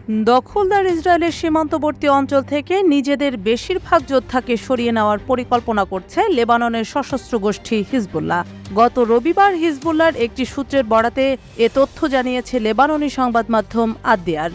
দখলদার ইসরায়েলের সীমান্তবর্তী অঞ্চল থেকে নিজেদের বেশিরভাগ যোদ্ধাকে সরিয়ে নেওয়ার পরিকল্পনা করছে লেবাননের সশস্ত্র গোষ্ঠী হিজবুল্লাহ। গত রবিবার হিজবুল্লাহর একটি সূত্রের বরাতে এ তথ্য জানিয়েছে লেবাননি সংবাদ মাধ্যম আদ-দিয়ার।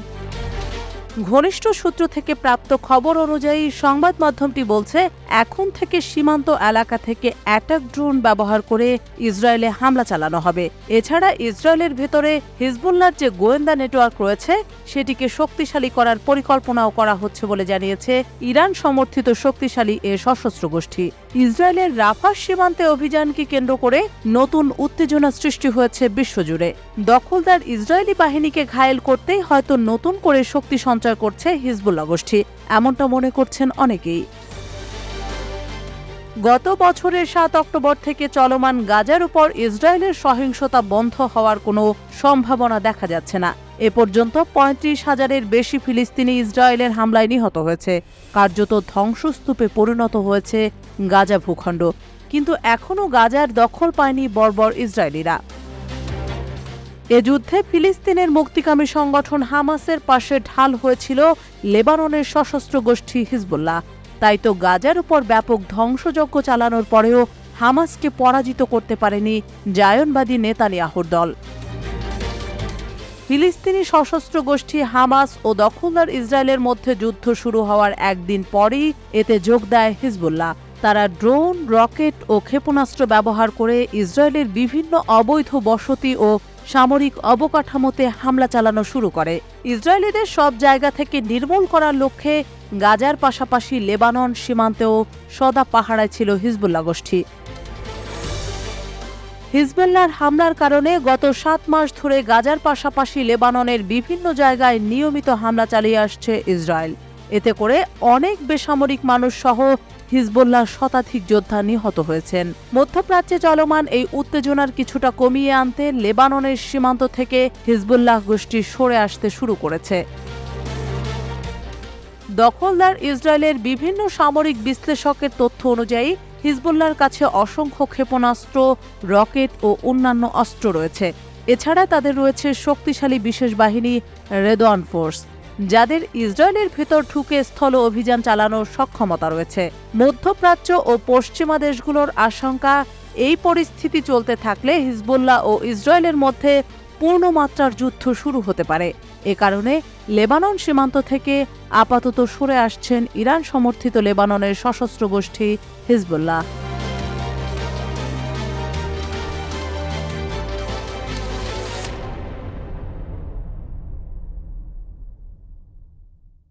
ঘনিষ্ঠ সূত্র থেকে প্রাপ্ত খবর অনুযায়ী সংবাদ মাধ্যমটি বলছে, এখন থেকে সীমান্ত এলাকা থেকে অ্যাটাক ড্রোন ব্যবহার করে ইসরায়েলে হামলা চালানো হবে। এছাড়া ইসরায়েলের ভেতরে হিজবুল্লাহর যে গোয়েন্দা নেটওয়ার্ক রয়েছে সেটিকে শক্তিশালী করার পরিকল্পনাও করা হচ্ছে বলে জানিয়েছে ইরান সমর্থিত শক্তিশালী এ সশস্ত্র গোষ্ঠী। ইসরায়েলের রাফা সীমান্তে অভিযানকে কেন্দ্র করে নতুন উত্তেজনা সৃষ্টি হয়েছে বিশ্বজুড়ে। দখলদার ইসরায়েলি বাহিনীকে ঘায়েল করতেই হয়তো নতুন করে শক্তি সঞ্চার করছে হিজবুল্লাহ গোষ্ঠী, এমনটা মনে করছেন অনেকেই। গত বছরের ৭ অক্টোবর থেকে চলমান গাজার উপর ইসরায়েলের সহিংসতা বন্ধ হওয়ার কোনো সম্ভাবনা দেখা যাচ্ছে না। এ পর্যন্ত ৩৫,০০০-এর বেশি ফিলিস্তিনি ইসরায়েলের হামলায় নিহত হয়েছে। কার্যত ধ্বংসস্তূপে পরিণত হয়েছে গাজা ভূখণ্ড। কিন্তু এখনও গাজার দখল পায়নি বর্বর ইসরায়েলিরা। এ যুদ্ধে ফিলিস্তিনের মুক্তিকামী সংগঠন হামাসের পাশে ঢাল হয়েছিল লেবাননের সশস্ত্র গোষ্ঠী হিজবুল্লাহ। তাই তো গাজার উপর ব্যাপক ধ্বংসযজ্ঞ চালানোর পরেও হামাসকে পরাজিত করতে পারেনি জায়নবাদী নেতানিয়াহুর দল। ফিলিস্তিনি সশস্ত্র গোষ্ঠী হামাস ও দখলদার ইসরায়েলের মধ্যে যুদ্ধ শুরু হওয়ার একদিন পরই এতে যোগ দেয় হিজবুল্লাহ। তারা ড্রোন, রকেট ও ক্ষেপণাস্ত্র ব্যবহার করে ইসরায়েলের বিভিন্ন অবৈধ বসতি ও সামরিক অবকাঠামোতে হামলা চালানো শুরু করে। ইসরায়েলিদের সব জায়গা থেকে নির্মূল করার লক্ষ্যে গাজার পাশাপাশি লেবানন সীমান্তেও সদা পাহারায় ছিল হিজবুল্লাহ গোষ্ঠী। হিজবুল্লাহর হামলার কারণে গত ৭ মাস ধরে গাজার পাশাপাশি লেবাননের বিভিন্ন জায়গায় নিয়মিত হামলা চালিয়ে আসছে ইসরায়েল। এতে করে অনেক বেসামরিক মানুষ সহ হিজবুল্লাহর শতাধিক যোদ্ধা নিহত হয়েছেন। মধ্যপ্রাচ্যে চলমান এই উত্তেজনার কিছুটা কমিয়ে আনতে লেবাননের সীমান্ত থেকে হিজবুল্লাহ গোষ্ঠী সরে আসতে শুরু করেছে। দখলদার ইসরায়েলের বিভিন্ন সামরিক বিশ্লেষকের তথ্য অনুযায়ী হিজবুল্লাহর কাছে অসংখ্য ক্ষেপণাস্ত্র, রকেট ও অন্যান্য অস্ত্র রয়েছে। এছাড়া তাদের রয়েছে শক্তিশালী বিশেষ বাহিনী রেদওয়ান ফোর্স, যাদের ইসরায়েলের ভেতর ঢুকে স্থল অভিযান চালানোর সক্ষমতা রয়েছে। মধ্যপ্রাচ্য ও পশ্চিমা দেশগুলোর আশঙ্কা, এই পরিস্থিতি চলতে থাকলে হিজবুল্লাহ ও ইসরায়েলের মধ্যে পূর্ণমাত্রার যুদ্ধ শুরু হতে পারে। এ কারণে লেবানন সীমান্ত থেকে আপাতত সরে আসছেন ইরান সমর্থিত লেবাননের সশস্ত্র গোষ্ঠী হিজবুল্লাহ।